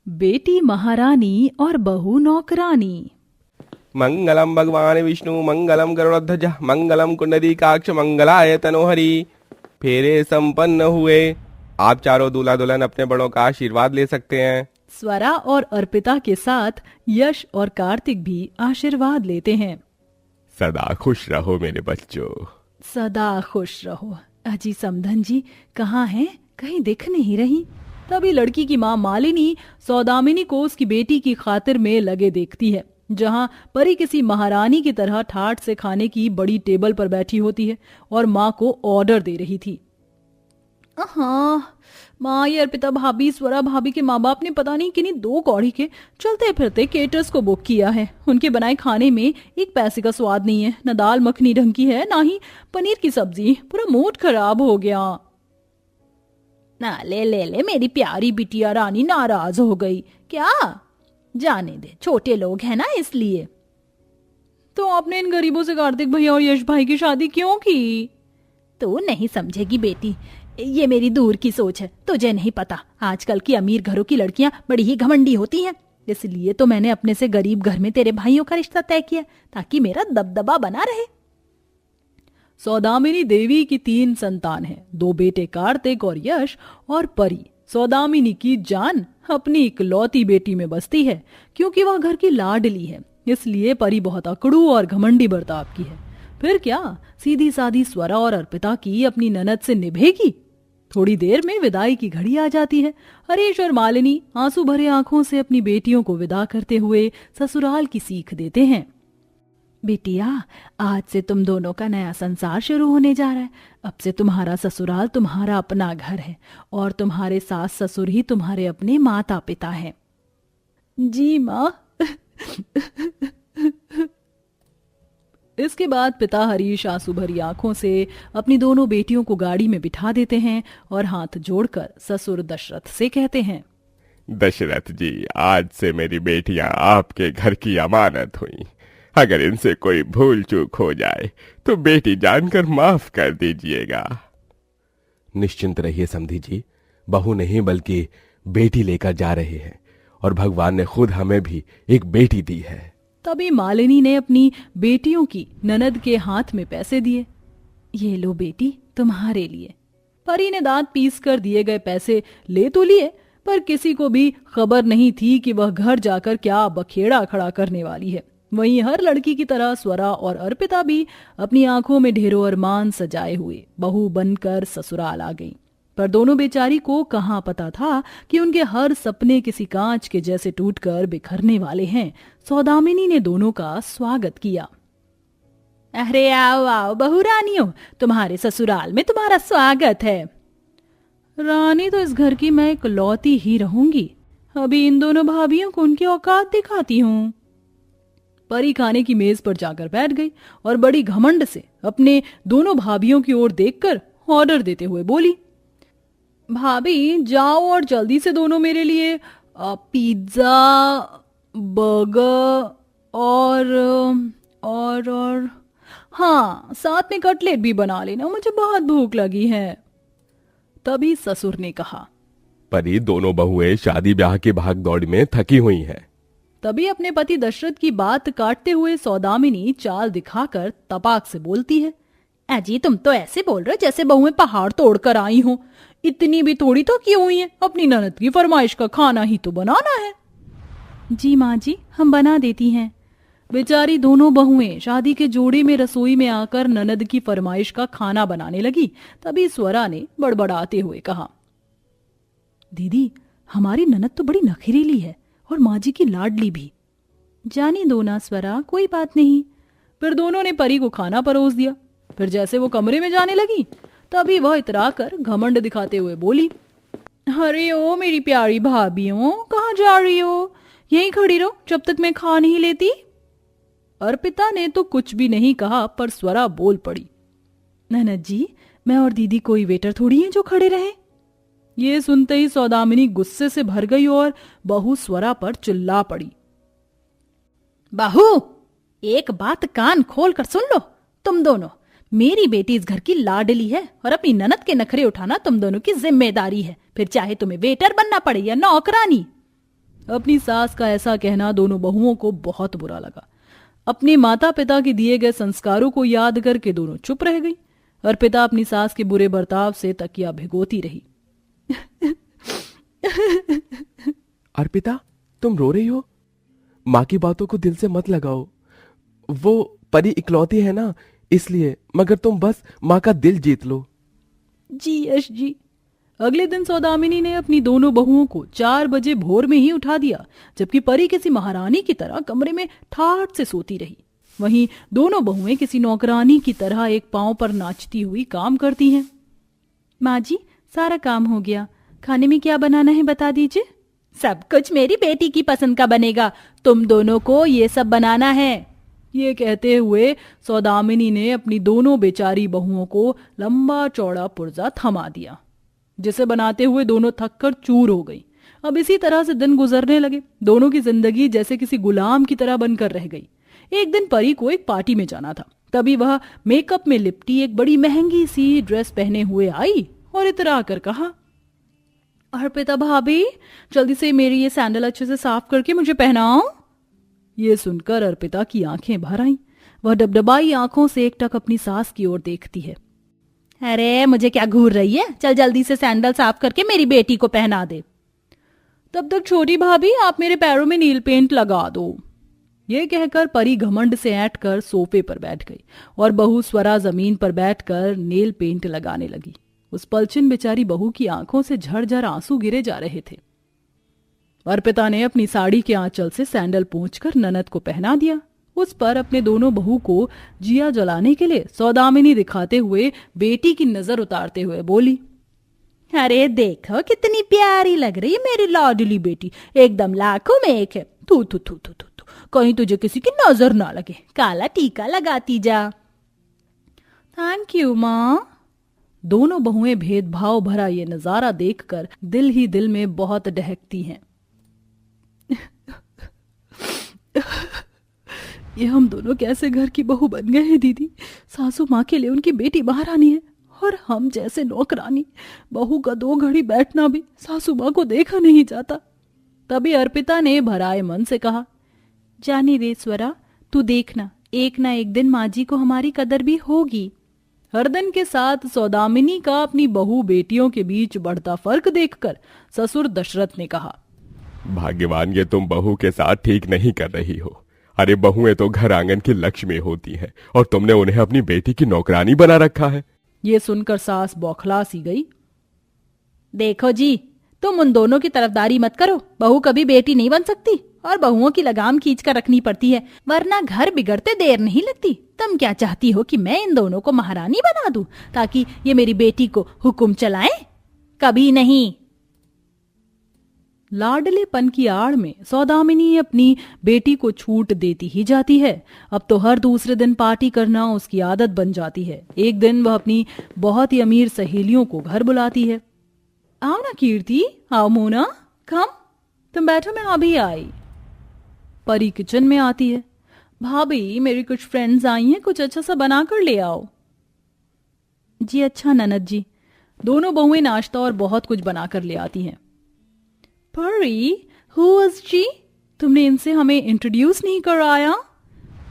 बेटी महारानी और बहू नौकरानी। मंगलम भगवान विष्णु मंगलम गरुड़ध्वज मंगलम कुंडलीकाक्ष मंगलाय तनोहरि। फेरे संपन्न हुए। आप चारों दूल्हा दुल्हन अपने बड़ों का आशीर्वाद ले सकते हैं। स्वरा और अर्पिता के साथ यश और कार्तिक भी आशीर्वाद लेते हैं। सदा खुश रहो मेरे बच्चों। सदा खुश रहो। अजी समधन जी कहाँ हैं? कहीं दिख नहीं रही। तभी लड़की की माँ मालिनी सौदामिनी को उसकी बेटी की खातिर में लगे देखती है, जहाँ परी किसी महारानी की तरह ठाठ से खाने की बड़ी टेबल पर बैठी होती है और माँ को ऑर्डर दे रही थी। हाँ माँ, ये अर्पिता भाभी स्वरा भाभी के माँ बाप ने पता नहीं किन्हीं दो कौड़ी के चलते फिरते केटर्स को बुक किया है। उनके बनाए खाने में एक पैसे का स्वाद नहीं है, न दाल मखनी ढंग की है, ना ही पनीर की सब्जी। पूरा मूड खराब हो गया। ना ले ले ले मेरी प्यारी बिटिया रानी नाराज हो गई क्या? जाने दे, छोटे लोग हैं ना इसलिए। तो आपने इन गरीबों से कार्तिक भैया और यश भाई की शादी क्यों की? तू नहीं समझेगी बेटी, ये मेरी दूर की सोच है, तुझे नहीं पता। आजकल की अमीर घरों की लड़कियां बड़ी ही घमंडी होती हैं, इसलिए तो मैंने अपने से गरीब घर में तेरे भाइयों का रिश्ता तय किया ताकि मेरा दबदबा बना रहे। सौदामिनी देवी की 3 संतान हैं, 2 बेटे कार्तिक और यश और परी। सौदामिनी की जान अपनी इकलौती बेटी में बसती है, क्योंकि वह घर की लाडली है। इसलिए परी बहुत अकड़ू और घमंडी बर्ताव की है। फिर क्या सीधी सादी स्वरा और अर्पिता की अपनी ननद से निभेगी? थोड़ी देर में विदाई की घड़ी आ जाती है। हरीश और मालिनी आंसू भरे आंखों से अपनी बेटियों को विदा करते हुए ससुराल की सीख देते हैं। बेटिया, आज से तुम दोनों का नया संसार शुरू होने जा रहा है। अब से तुम्हारा ससुराल तुम्हारा अपना घर है और तुम्हारे सास ससुर ही तुम्हारे अपने माता पिता हैं। जी माँ। इसके बाद पिता हरीश आंसू भरी आंखों से अपनी दोनों बेटियों को गाड़ी में बिठा देते हैं और हाथ जोड़कर ससुर दशरथ से कहते हैं, दशरथ जी, आज से मेरी बेटियां आपके घर की अमानत हुई। अगर इनसे कोई भूल चूक हो जाए तो बेटी जानकर माफ कर दीजिएगा। निश्चिंत रहिए समधी जी, बहू नहीं बल्कि बेटी लेकर जा रहे हैं और भगवान ने खुद हमें भी एक बेटी दी है। तभी मालिनी ने अपनी बेटियों की ननद के हाथ में पैसे दिए। ये लो बेटी, तुम्हारे लिए। परी ने दांत पीस कर दिए गए पैसे ले तो लिए, पर किसी को भी खबर नहीं थी कि वह घर जाकर क्या बखेड़ा खड़ा करने वाली है। वहीं हर लड़की की तरह स्वरा और अर्पिता भी अपनी आंखों में ढेरों अरमान सजाए हुए बहू बनकर ससुराल आ गई। पर दोनों बेचारी को कहाँ पता था कि उनके हर सपने किसी कांच के जैसे टूटकर बिखरने वाले हैं। सौदामिनी ने दोनों का स्वागत किया। अरे आओ आओ बहू रानियों, तुम्हारे ससुराल में तुम्हारा स्वागत है। रानी तो इस घर की मैं इकलौती ही रहूंगी। अभी इन दोनों भाभियों को उनकी औकात दिखाती हूँ। परी खाने की मेज पर जाकर बैठ गई और बड़ी घमंड से अपने दोनों भाभियों की ओर देखकर ऑर्डर देते हुए बोली, भाभी जाओ और जल्दी से दोनों मेरे लिए पिज्जा, बर्गर और हाँ, साथ में कटलेट भी बना लेना, मुझे बहुत भूख लगी है। तभी ससुर ने कहा, परी, दोनों बहुएं शादी ब्याह की भाग दौड़ में थकी हुई हैं। तभी अपने पति दशरथ की बात काटते हुए सौदामिनी चाल दिखाकर तपाक से बोलती है, अजी तुम तो ऐसे बोल रहे जैसे बहुएं पहाड़ तोड़कर आई हो। इतनी भी थोड़ी तो की हुई है, अपनी ननद की फरमाइश का खाना ही तो बनाना है। जी माँ जी, हम बना देती हैं। बेचारी दोनों बहुएं शादी के जोड़े में रसोई में आकर ननद की फरमाइश का खाना बनाने लगी। तभी स्वरा ने बड़बड़ाते हुए कहा, दीदी हमारी ननद तो बड़ी नखरीली है और माँ जी की लाडली भी। जानी दो ना स्वरा, कोई बात नहीं। फिर दोनों ने परी को खाना परोस दिया। फिर जैसे वो कमरे में जाने लगी, तभी वह इतराकर घमंड दिखाते हुए बोली, अरे ओ मेरी प्यारी भाभियों, कहाँ जा रही हो? यहीं खड़ी रहो जब तक मैं खा नहीं लेती। अर्पिता ने तो कुछ भी नहीं कहा, पर स्वरा बोल पड़ी, ननद जी, मैं और दीदी कोई वेटर थोड़ी हैं जो खड़े रहे। ये सुनते ही सौदामिनी गुस्से से भर गई और बहू स्वरा पर चिल्ला पड़ी, बहू एक बात कान खोल कर सुन लो, तुम दोनों, मेरी बेटी इस घर की लाडली है और अपनी ननद के नखरे उठाना तुम दोनों की जिम्मेदारी है, फिर चाहे तुम्हें वेटर बनना पड़े या नौकरानी। अपनी सास का ऐसा कहना दोनों बहुओं को बहुत बुरा लगा। अपने माता पिता के दिए गए संस्कारों को याद करके दोनों चुप रह गई। अर्पिता अपनी सास के बुरे बर्ताव से तकिया भिगोती रही। अर्पिता, तुम रो रही हो? माँ की बातों को दिल से मत लगाओ। वो परी इकलौती है ना, इसलिए। मगर तुम बस माँ का दिल जीत लो। जी यश जी। अगले दिन सौदामिनी ने अपनी दोनों बहुओं को 4 बजे भोर में ही उठा दिया, जबकि परी किसी महारानी की तरह कमरे में ठाठ से सोती रही। वहीं दोनों बहुएं किसी नौकरानी की तरह एक पांव पर नाचती हुई काम करती हैं। माँ जी, सारा काम हो गया। खाने में क्या बनाना है बता दीजिए। सब कुछ मेरी बेटी की पसंद का बनेगा, तुम दोनों को ये सब बनाना है। ये कहते हुए सौदामिनी ने अपनी दोनों बेचारी बहुओं को लंबा चौड़ा पुर्जा थमा दिया, जिसे बनाते हुए दोनों थक कर चूर हो गई। अब इसी तरह से दिन गुजरने लगे। दोनों की जिंदगी जैसे किसी गुलाम की तरह बनकर रह गई। एक दिन परी को एक पार्टी में जाना था। तभी वह मेकअप में लिपटी एक बड़ी महंगी सी ड्रेस पहने हुए आई और इतरा कर कहा, अर्पिता भाभी, जल्दी से मेरी ये सैंडल अच्छे से साफ करके मुझे पहनाओ। ये सुनकर अर्पिता की आंखें भर आईं। वह डबडबाई आंखों से एकटक अपनी सास की ओर देखती है। अरे मुझे क्या घूर रही है, चल जल्दी से सैंडल साफ करके मेरी बेटी को पहना दे। तब तक छोटी भाभी आप मेरे पैरों में नील पेंट लगा दो। ये कहकर परी घमंड से ऐंठ कर सोफे पर बैठ गई और बहू स्वरा जमीन पर बैठकर नील पेंट लगाने लगी। उस पलचिन बेचारी बहू की आंखों से झरझर आंसू गिरे जा रहे थे। अर्पिता ने अपनी साड़ी के आंचल से सैंडल पोंछकर ननद को पहना दिया। उस पर अपने दोनों बहू को जिया जलाने के लिए सौदामिनी दिखाते हुए बेटी की नजर उतारते हुए बोली, अरे देखो कितनी प्यारी लग रही है मेरी लाडली बेटी, एकदम लाखों में एक है। थू थू थू थू थू, कहीं तुझे किसी की नजर ना लगे, काला टीका लगाती जा। थैंक यू माँ। दोनों बहुएं भेदभाव भरा ये नजारा देखकर दिल ही दिल में बहुत डहकती हैं। ये हम दोनों कैसे घर की बहू बन गए हैं दीदी। सासू माँ के लिए उनकी बेटी महारानी है और हम जैसे नौकरानी। बहू का 2 घड़ी बैठना भी सासू माँ को देखा नहीं जाता। तभी अर्पिता ने भराए मन से कहा, जाने दे स्वरा, तू देखना एक ना एक दिन माँ जी को हमारी कदर भी होगी। हरदन के साथ सौदामिनी का अपनी बहू बेटियों के बीच बढ़ता फर्क देखकर ससुर दशरथ ने कहा, भाग्यवान ये तुम बहू के साथ ठीक नहीं कर रही हो। अरे बहुएं तो घर आंगन की लक्ष्मी होती हैं और तुमने उन्हें अपनी बेटी की नौकरानी बना रखा है। ये सुनकर सास बौखला सी गई। देखो जी, तुम उन दोनों की तरफदारी मत करो। बहू कभी बेटी नहीं बन सकती और बहुओं की लगाम खींच कर रखनी पड़ती है, वरना घर बिगड़ते देर नहीं लगती। तुम क्या चाहती हो कि मैं इन दोनों को महारानी बना दूं ताकि ये मेरी बेटी को हुक्म चलाएं? कभी नहीं। लाडलेपन की आड़ में सौदामिनी अपनी बेटी को छूट देती ही जाती है। अब तो हर दूसरे दिन पार्टी करना उसकी आदत बन जाती है। एक दिन वह अपनी बहुत ही अमीर सहेलियों को घर बुलाती है। आओ ना कीर्ति, आओ मोना, कम, तुम बैठो, मैं अभी आई। परी किचन में आती है। भाभी, मेरी कुछ फ्रेंड्स आई हैं, कुछ अच्छा सा बना कर ले आओ। जी अच्छा ननद जी। दोनों बहुएं नाश्ता और बहुत कुछ बनाकर ले आती हैं। परी, हु इज जी? तुमने इनसे हमें इंट्रोड्यूस नहीं कराया।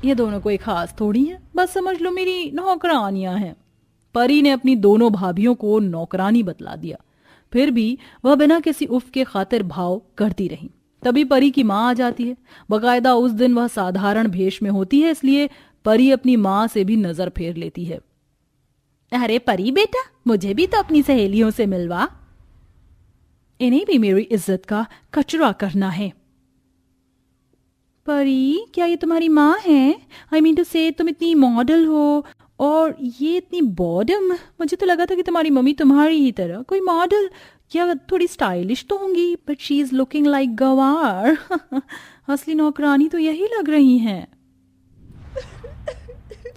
ये दोनों कोई खास थोड़ी है, बस समझ लो मेरी नौकरानियां हैं। परी ने अपनी दोनों भाभियों को नौकरानी बतला दिया। फिर भी वह बिना किसी उफ के खातिर भाव करती रही। तभी परी की माँ आ जाती है। बकायदा उस दिन वह साधारण भेष में होती है, इसलिए परी अपनी माँ से भी नजर फेर लेती है। अरे परी बेटा, मुझे भी तो अपनी सहेलियों से मिलवा। इन्हें भी मेरी इज्जत का कचरा करना है। परी, क्या ये तुम्हारी माँ है? आई मीन टू से तुम इतनी मॉडल हो और ये इतनी बॉडम। मुझे तो लगा था कि तुम्हारी मम्मी तुम्हारी ही तरह कोई मॉडल या थोड़ी स्टाइलिश तो होंगी, but she is looking like गवार। असली नौकरानी तो यही लग रही हैं।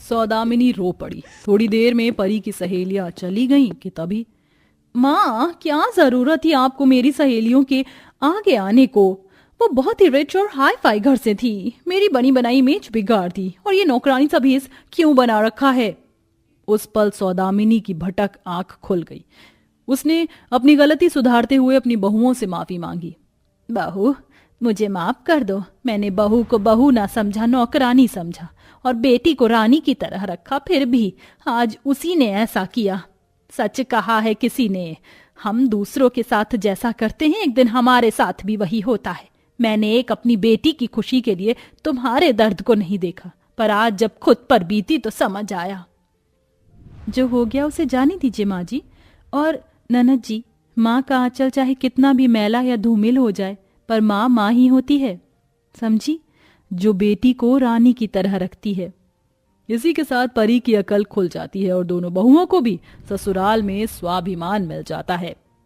सौदामिनी रो पड़ी। थोड़ी देर में परी की सहेलियां चली गईं कि तभी, माँ, क्या जरूरत थी आपको मेरी सहेलियों के आगे आने को? वो बहुत ही रिच और हाई फाई घर से थी। मेरी बनी बनाई इमेज बिगाड़ दी और ये नौकरानी सा भेस क्यों बना रखा है? उस पल सौदामिनी की भटक आंख खुल गई। उसने अपनी गलती सुधारते हुए अपनी बहुओं से माफी मांगी। बहू, मुझे माफ कर दो, मैंने बहू को बहू ना समझा, नौकरानी समझा और बेटी को रानी की तरह रखा। फिर भी आज उसी ने ऐसा किया। सच कहा है किसी ने, हम दूसरों के साथ जैसा करते हैं एक दिन हमारे साथ भी वही होता है। मैंने एक अपनी बेटी की खुशी के लिए तुम्हारे दर्द को नहीं देखा, पर आज जब खुद पर बीती तो समझ आया। जो हो गया उसे जाने दीजिए माँ जी। और ननद जी, माँ का आंचल चाहे कितना भी मैला या धूमिल हो जाए, पर माँ माँ ही होती है, समझी, जो बेटी को रानी की तरह रखती है। इसी के साथ परी की अकल खुल जाती है और दोनों बहुओं को भी ससुराल में स्वाभिमान मिल जाता है।